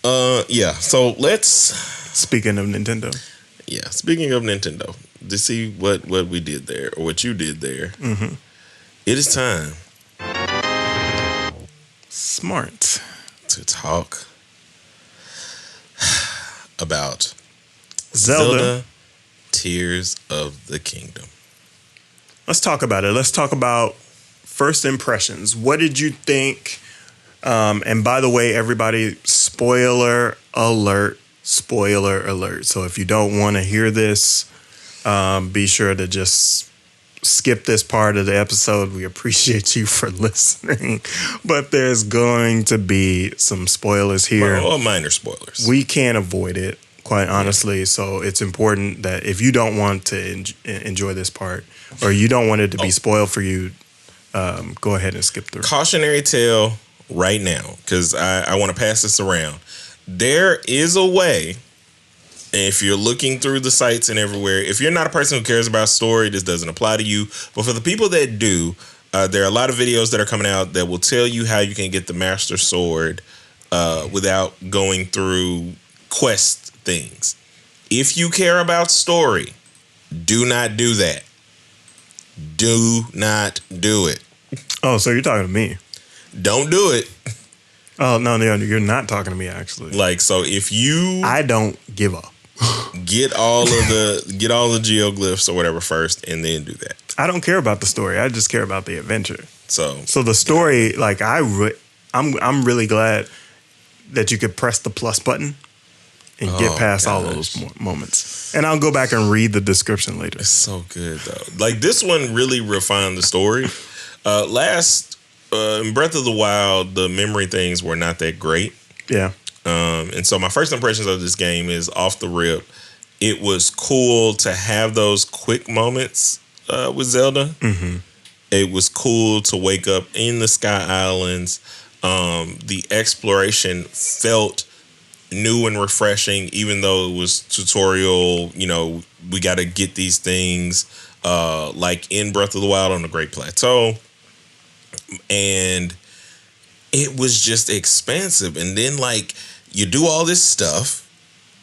Yeah. So let's. Speaking of Nintendo. Yeah. Speaking of Nintendo, to see what we did there or what you did there. Mm-hmm. It is time Smart. to talk about Zelda. Tears of the Kingdom. Let's talk about it. Let's talk about first impressions. What did you think? And by the way, everybody, spoiler alert. Spoiler alert. So if you don't want to hear this, be sure to just skip this part of the episode. We appreciate you for listening. But there's going to be some spoilers here. Well, minor spoilers. We can't avoid it, quite honestly. So it's important that if you don't want to enjoy this part or you don't want it to be spoiled for you, go ahead and skip through. Cautionary tale right now, because I want to pass this around. There is a way, if you're looking through the sites and everywhere, if you're not a person who cares about story, this doesn't apply to you. But for the people that do, there are a lot of videos that are coming out that will tell you how you can get the Master Sword without going through quest things. If you care about story, do not do that. Do not do it. Oh, so you're talking to me. Don't do it. Oh, no, you're not talking to me, actually. Like, so if you I don't give up. get all the geoglyphs or whatever first and then do that. I don't care about the story. I just care about the adventure. So the story, like I'm really glad that you could press the plus button and get past all those moments. And I'll go back and read the description later. It's so good though. Like this one really refined the story. In Breath of the Wild, the memory things were not that great. Yeah. And so my first impressions of this game is off the rip. It was cool to have those quick moments with Zelda. Mm-hmm. It was cool to wake up in the Sky Islands. The exploration felt new and refreshing, even though it was tutorial. You know, we got to get these things like in Breath of the Wild on the Great Plateau. And it was just expansive. And then, like, you do all this stuff,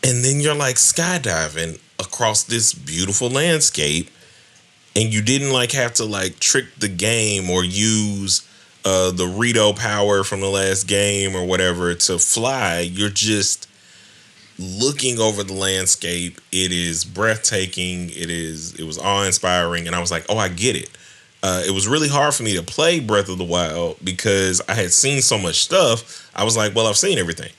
and then you're, like, skydiving across this beautiful landscape, and you didn't, like, have to, like, trick the game or use the Rito power from the last game or whatever to fly. You're just looking over the landscape. It is breathtaking. It was awe-inspiring, and I was like, oh, I get it. It was really hard for me to play Breath of the Wild because I had seen so much stuff. I was like, well, I've seen everything.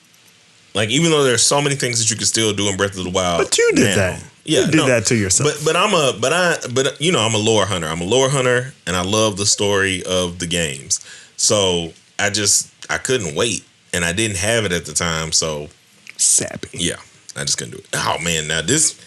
Like, even though there's so many things that you can still do in Breath of the Wild. But you did that. Yeah, you did that to yourself. But I'm a lore hunter. I'm a lore hunter, and I love the story of the games. So I couldn't wait, and I didn't have it at the time. So sappy. Yeah, I just couldn't do it. Oh man, now this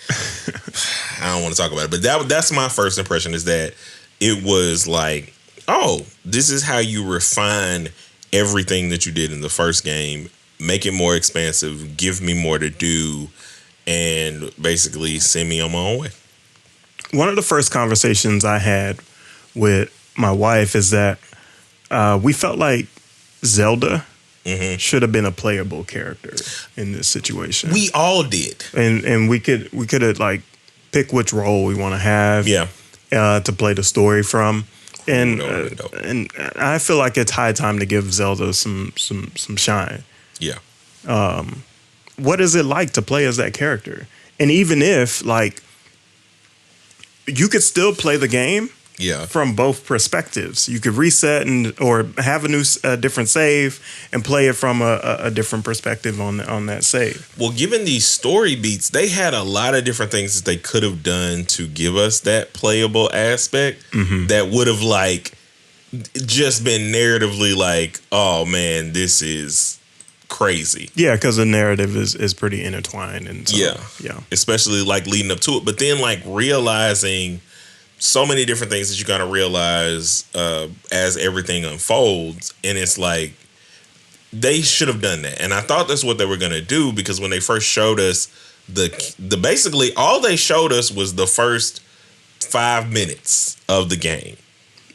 I don't want to talk about it, but that's my first impression is that it was like, oh, this is how you refine everything that you did in the first game, make it more expansive, give me more to do, and basically send me on my own way. One of the first conversations I had with my wife is that we felt like Zelda should have been a playable character in this situation. We all did. And we could have like pick which role we want to have. Yeah. To play the story from, and I feel like it's high time to give Zelda some shine. Yeah. What is it like to play as that character? And even if like you could still play the game, from both perspectives. You could reset or have a different save and play it from a different perspective on that save. Well, given these story beats, they had a lot of different things that they could have done to give us that playable aspect that would have like just been narratively like, oh man, this is crazy. Yeah, because the narrative is pretty intertwined, and so, yeah, especially like leading up to it. But then like realizing so many different things that you gotta realize as everything unfolds, and it's like they should have done that. And I thought that's what they were gonna do because when they first showed us the basically all they showed us was the first 5 minutes of the game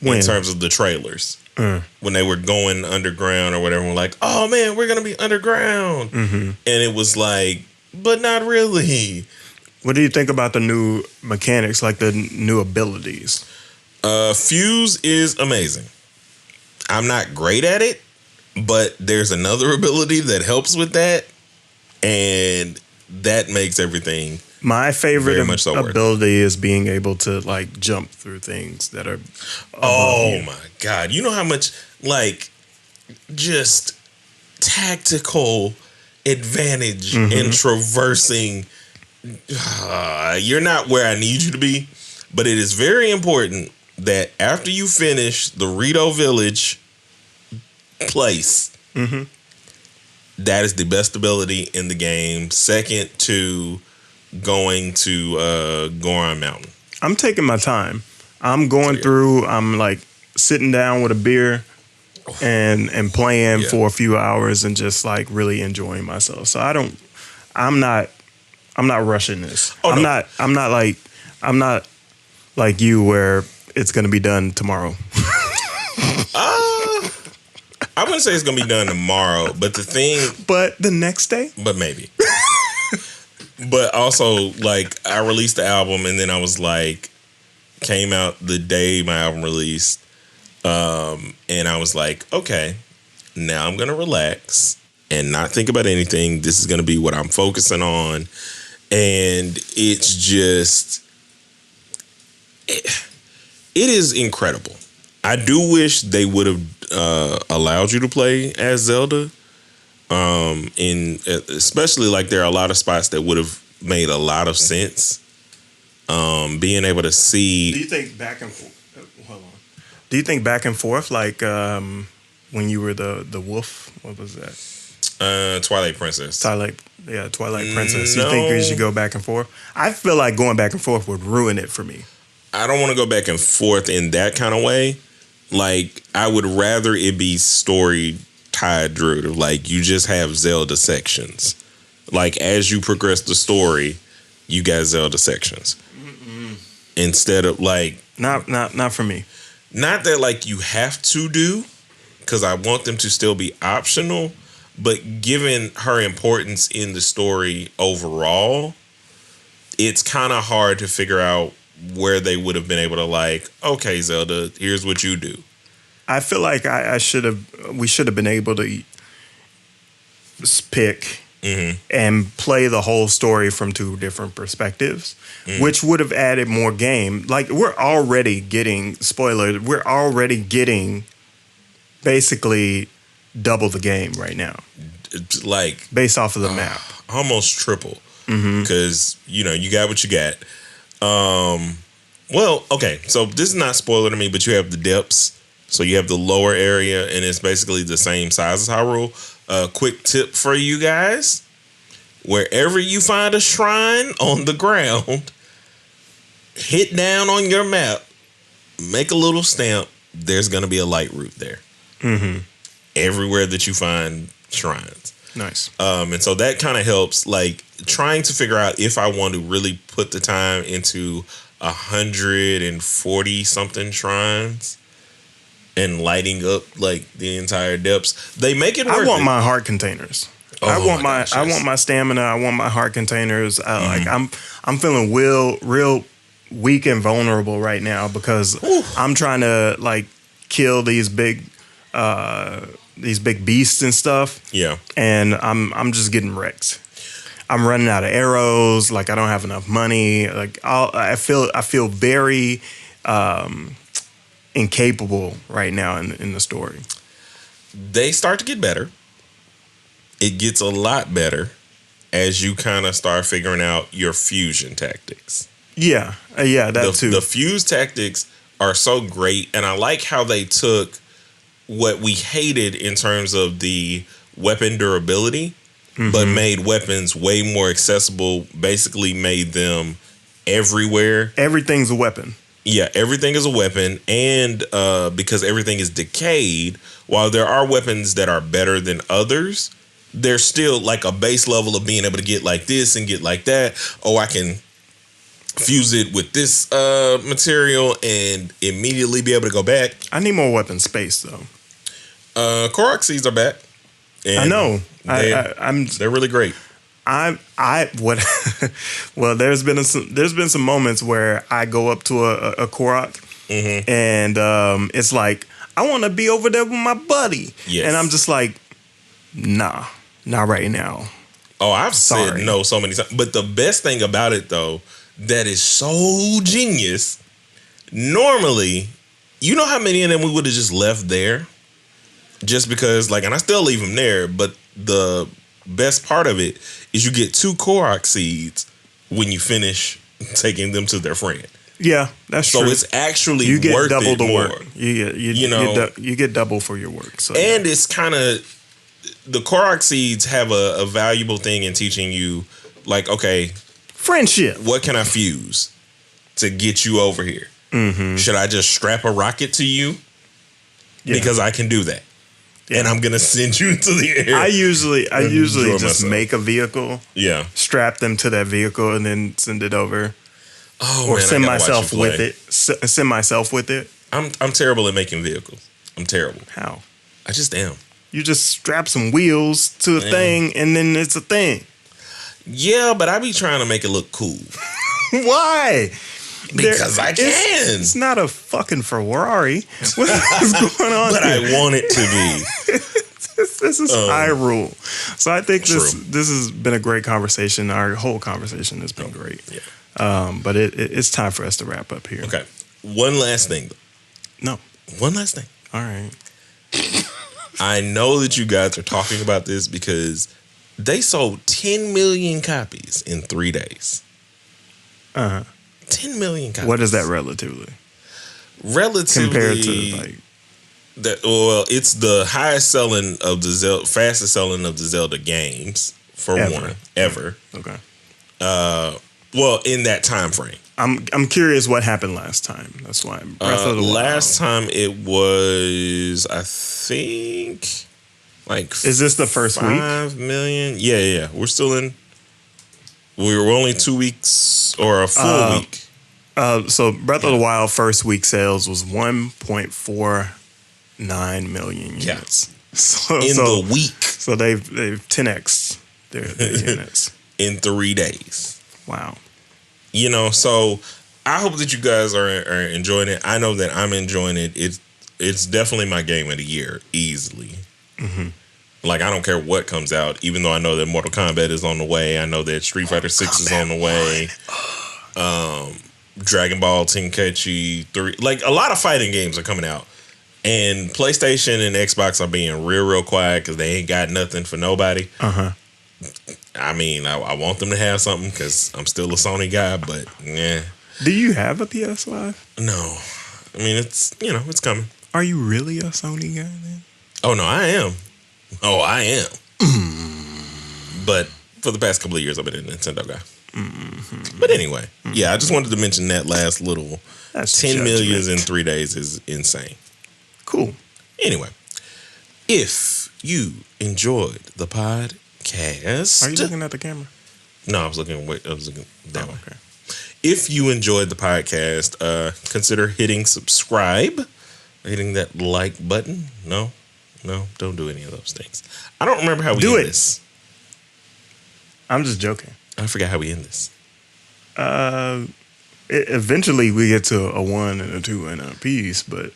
in terms of the trailers. when they were going underground or whatever. We're like, oh man, we're gonna be underground, and it was like, but not really. What do you think about the new mechanics, like the new abilities? Fuse is amazing. I'm not great at it, but there's another ability that helps with that, and that makes everything. My favorite very much so ability is being able to like jump through things that are. Oh my God! You know how much like just tactical advantage in traversing. You're not where I need you to be, but it is very important that after you finish the Rito Village place, that is the best ability in the game. Second to going to Goron Mountain. I'm taking my time. I'm going through. I'm like sitting down with a beer and playing for a few hours and just like really enjoying myself. So I'm not rushing this. I'm not like you where it's going to be done tomorrow. I wouldn't say it's gonna be done tomorrow, but But the next day? But maybe. But also, like, I released the album and then I was like, came out the day my album released. And I was like, okay, now I'm gonna relax and not think about anything. This is gonna be what I'm focusing on. And it's just, it is incredible. I do wish they would have allowed you to play as Zelda. Especially like there are a lot of spots that would have made a lot of sense. Being able to see. Do you think back and forth? Hold on. Do you think back and forth like when you were the wolf? What was that? Twilight Princess. Twilight Princess. You think you should go back and forth? I feel like going back and forth would ruin it for me. I don't want to go back and forth in that kind of way. Like, I would rather it be story tied drew. Like, you just have Zelda sections. Like, as you progress the story, you got Zelda sections. Instead of, like... Not for me. Not that, like, you have to do, because I want them to still be optional, but given her importance in the story overall, it's kind of hard to figure out where they would have been able to like, okay, Zelda, here's what you do. I feel like we should have been able to pick and play the whole story from two different perspectives, which would have added more game. Like we're already getting basically double the game right now. Like based off of the map. Almost triple. Because, you got what you got. Well, okay, so this is not spoiler to me, but you have the depths. So you have the lower area, and it's basically the same size as Hyrule. Quick tip for you guys. Wherever you find a shrine on the ground, hit down on your map, make a little stamp, there's going to be a light route there. Everywhere that you find shrines. Nice. And so that kind of helps, like, trying to figure out if I want to really put the time into 140 something shrines and lighting up like the entire depths. They make it worth I want it. my heart containers. I want my stamina. I want my heart containers. Like I'm feeling real weak and vulnerable right now because I'm trying to like kill these big beasts and stuff. Yeah. And I'm just getting wrecked. I'm running out of arrows. Like I don't have enough money. Like I feel very incapable right now in the story. They start to get better. It gets a lot better as you kind of start figuring out your fusion tactics. Yeah, that too. The fuse tactics are so great, and I like how they took what we hated in terms of the weapon durability, but made weapons way more accessible, basically made them everywhere. Everything's a weapon. Yeah, everything is a weapon, and because everything is decayed, while there are weapons that are better than others, there's still like a base level of being able to get like this and get like that. Oh, I can fuse it with this material, and immediately be able to go back. I need more weapon space though. Korok seeds are back. And I know. they're really great. Well, there's been some moments where I go up to a Korok, and it's like, I want to be over there with my buddy, and I'm just like, nah, not right now. Oh, I've said no so many times. But the best thing about it, though, that is so genius. Normally, you know how many of them we would have just left there, just because, like, and I still leave them there, but the best part of it is you get 2 Korok seeds when you finish taking them to their friend. Yeah, that's so true. So it's actually you get worth double it the more. work. You get double for your work. So and it's kind of, the Korok seeds have a valuable thing in teaching you, like, okay, friendship. What can I fuse to get you over here? Mm-hmm. Should I just strap a rocket to you? Yeah. Because I can do that. Yeah. And I'm gonna send you into the air. I usually just make a vehicle. Yeah. Strap them to that vehicle and then send it over. Oh, or man, send myself with it. Send myself with it. I'm terrible at making vehicles. I'm terrible. How? I just am. You just strap some wheels to a thing and then it's a thing. Yeah, but I be trying to make it look cool. Why? Because I can. It's not a fucking Ferrari. What is going on but here? I want it to be. This is high rule. So I think this has been a great conversation. Our whole conversation has been great. Yeah. But it's time for us to wrap up here. Okay. One last thing. No. One last thing. All right. I know that you guys are talking about this because they sold 10 million copies in 3 days. 10 million copies. What is that relatively? Relatively compared to like it's the highest selling of the Zelda, fastest selling of the Zelda games for one ever. Okay. Well, in that time frame. I'm curious what happened last time. That's why Breath of the Wild. Last time it was, I think, like, is this the first 5 week? 5 million. Yeah. We're still in. We were only 2 weeks or a full week. So Breath of the Wild first week sales was 1.49 million units. So the week. So they've 10x their units in 3 days. Wow. You know, so I hope that you guys are enjoying it. I know that I'm enjoying it. It's definitely my game of the year, easily. Mm-hmm. Like, I don't care what comes out, even though I know that Mortal Kombat is on the way. I know that Street Fighter 6 is on the way. Dragon Ball Tenkaichi 3. Like, a lot of fighting games are coming out. And PlayStation and Xbox are being real quiet because they ain't got nothing for nobody. Uh-huh. I mean, I want them to have something because I'm still a Sony guy, but yeah. Do you have a PS5? No. I mean, it's coming. Are you really a Sony guy then? Oh, no, I am. But for the past couple of years, I've been a Nintendo guy. Mm-hmm. But anyway, yeah, I just wanted to mention that last little. That's 10 million in 3 days is insane. Cool. Anyway, if you enjoyed the podcast. Are you looking at the camera? No, I was looking that way. Okay. If you enjoyed the podcast, consider hitting subscribe, hitting that like button. No, don't do any of those things. I don't remember how we end this. I'm just joking. I forgot how we end this. Eventually we get to a 1 and a 2 and a piece, but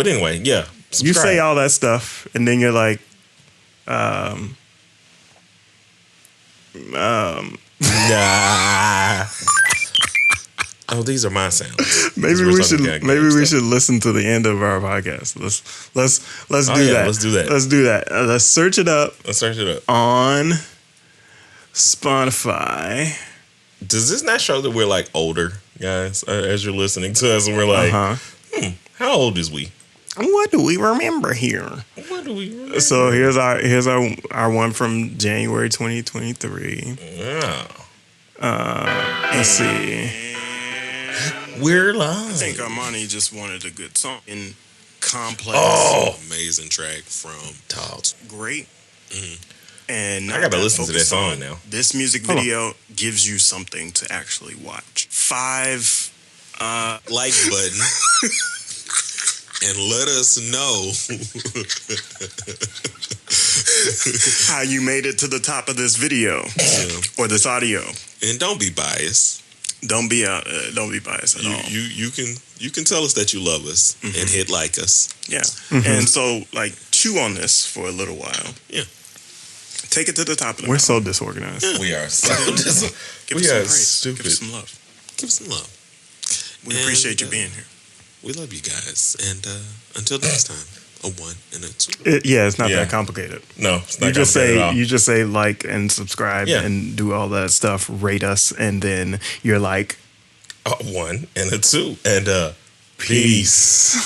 anyway, yeah. Subscribe. You say all that stuff, and then you're like, nah. Oh, these are my sounds. Maybe we should listen to the end of our podcast. Let's do that. Let's do that. Let's do that. Let's search it up. On Spotify. Does this not show that we're like older, guys? As you're listening to us, and we're like, how old is we? What do we remember here? So here's our one from January 2023. Yeah. Let's see. We're live. I think Armani just wanted a good song in complex. Oh, amazing track from Talks. Great. Mm-hmm. And I gotta not listen to that focused song on. now. This music video gives you something to actually watch. 5 Like button. And let us know how you made it to the top of this video or this audio. and don't be biased. Don't be biased at all. You can tell us that you love us and hit like us. Yeah. And so like chew on this for a little while. Yeah. Take it to the top of the We're mountain. Oh, So disorganized. We are so Give we us some are praise. stupid. Give us some love. Give us some love. We appreciate you being here. We love you guys. And until next time, a 1 and a 2. It's not Yeah. that complicated. No, it's not You just complicated at all. say like and subscribe Yeah. and do all that stuff. Rate us, and then you're like, A 1 and a 2 and peace.